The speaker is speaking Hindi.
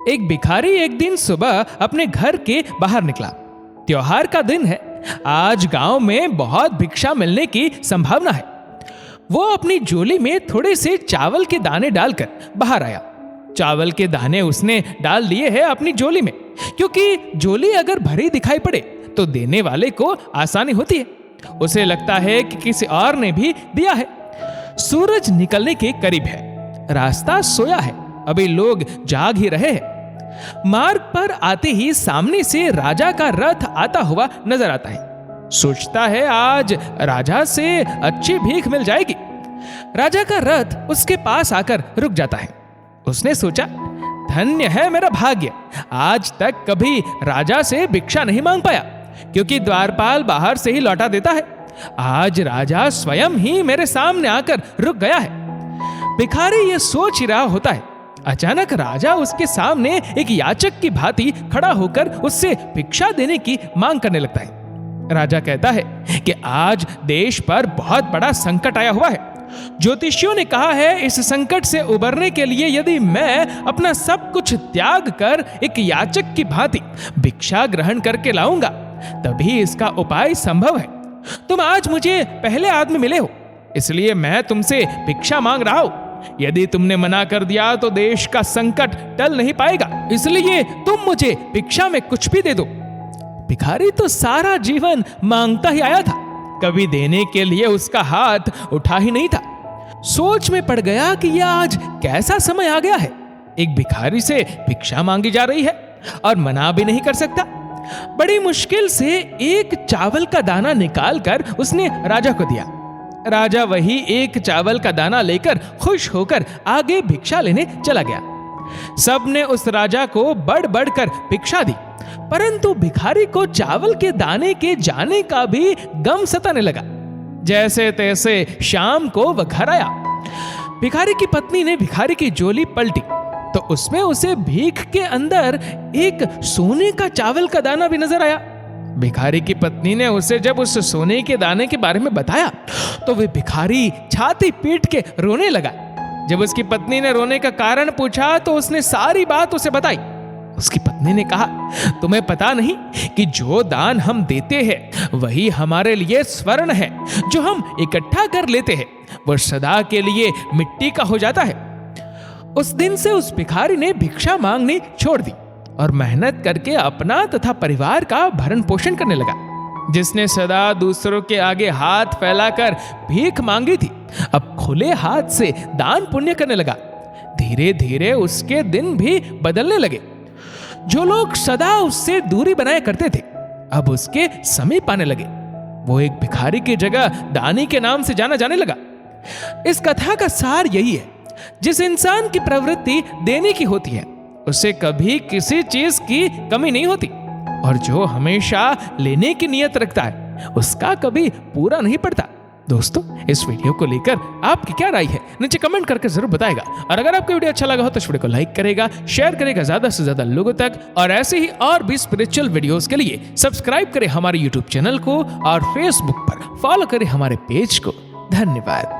एक भिखारी एक दिन सुबह अपने घर के बाहर निकला। त्योहार का दिन है, आज गांव में बहुत भिक्षा मिलने की संभावना है। वो अपनी झोली में थोड़े से चावल के दाने डालकर बाहर आया। चावल के दाने उसने डाल दिए हैं अपनी झोली में, क्योंकि झोली अगर भरी दिखाई पड़े तो देने वाले को आसानी होती है। उसे लगता है कि किसी और ने भी दिया है। सूरज निकलने के करीब है, रास्ता सोया है, अभी लोग जाग ही रहे हैं। मार्ग पर आते ही सामने से राजा का रथ आता हुआ नजर आता है। सोचता है आज राजा से अच्छी भीख मिल जाएगी। राजा का रथ उसके पास आकर रुक जाता है। उसने सोचा, धन्य है मेरा भाग्य, आज तक कभी राजा से भिक्षा नहीं मांग पाया, क्योंकि द्वारपाल बाहर से ही लौटा देता है। आज राजा स्वयं ही मेरे सामने आकर रुक गया है। भिखारी ये सोच ही रहा होता है, अचानक राजा उसके सामने एक याचक की भांति खड़ा होकर उससे भिक्षा देने की मांग करने लगता है। राजा कहता है कि आज देश पर बहुत बड़ा संकट आया हुआ है। ज्योतिषियों ने कहा है इस संकट से उबरने के लिए यदि मैं अपना सब कुछ त्याग कर एक याचक की भांति भिक्षा ग्रहण करके लाऊंगा, तभी इसका उपाय संभव है। तुम आज मुझे पहले आदमी मिले हो, इसलिए मैं तुमसे भिक्षा मांग रहा हूं। यदि तुमने मना कर दिया तो देश का संकट टल नहीं पाएगा, इसलिए तुम मुझे भिक्षा में कुछ भी दे दो। भिखारी तो सारा जीवन मांगता ही आया था, कभी देने के लिए उसका हाथ उठा ही नहीं था। सोच में पड़ गया कि यह आज कैसा समय आ गया है, एक भिखारी से भिक्षा मांगी जा रही है और मना भी नहीं कर सकता। बड़ी मुश्किल से एक चावल का दाना निकालकर उसने राजा को दिया। राजा वही एक चावल का दाना लेकर खुश होकर आगे भिक्षा लेने चला गया। सबने उस राजा को बढ़ बढ़कर भिक्षा दी, परंतु भिखारी को चावल के दाने के जाने का भी गम सताने लगा। जैसे तैसे शाम को वह घर आया। भिखारी की पत्नी ने भिखारी की झोली पलटी तो उसमें उसे भीख के अंदर एक सोने का चावल का दाना भी नजर आया। भिखारी की पत्नी ने उसे जब उस सोने के दाने के बारे में बताया तो वह भिखारी छाती पीट के रोने लगा। जब उसकी पत्नी ने रोने का कारण पूछा तो उसने सारी बात उसे बताई। उसकी पत्नी ने कहा, तुम्हें पता नहीं कि जो दान हम देते हैं वही हमारे लिए स्वर्ण है, जो हम इकट्ठा कर लेते हैं वह सदा के लिए मिट्टी का हो जाता है। उस दिन से उस भिखारी ने भिक्षा मांगनी छोड़ दी और मेहनत करके अपना तथा परिवार का भरण पोषण करने लगा। जिसने सदा दूसरों के आगे हाथ फैलाकर भीख मांगी थी, अब खुले हाथ से दान पुण्य करने लगा। धीरे धीरे उसके दिन भी बदलने लगे। जो लोग सदा उससे दूरी बनाया करते थे, अब उसके समीप आने लगे। वो एक भिखारी की जगह दानी के नाम से जाना जाने लगा। इस कथा का सार यही है, जिस इंसान की प्रवृत्ति देने की होती है उसे कभी किसी चीज की कमी नहीं होती, और जो हमेशा लेने की नियत रखता है उसका कभी पूरा नहीं पड़ता। दोस्तों, इस वीडियो को लेकर आपकी क्या राय है नीचे कमेंट करके जरूर बताएगा। और अगर आपको वीडियो अच्छा लगा हो तो इस वीडियो को लाइक करेगा, शेयर करेगा ज्यादा से ज्यादा लोगों तक। और ऐसे ही और भी स्पिरिचुअल वीडियोस के लिए सब्सक्राइब करें हमारे यूट्यूब चैनल को और फेसबुक पर फॉलो करें हमारे पेज को। धन्यवाद।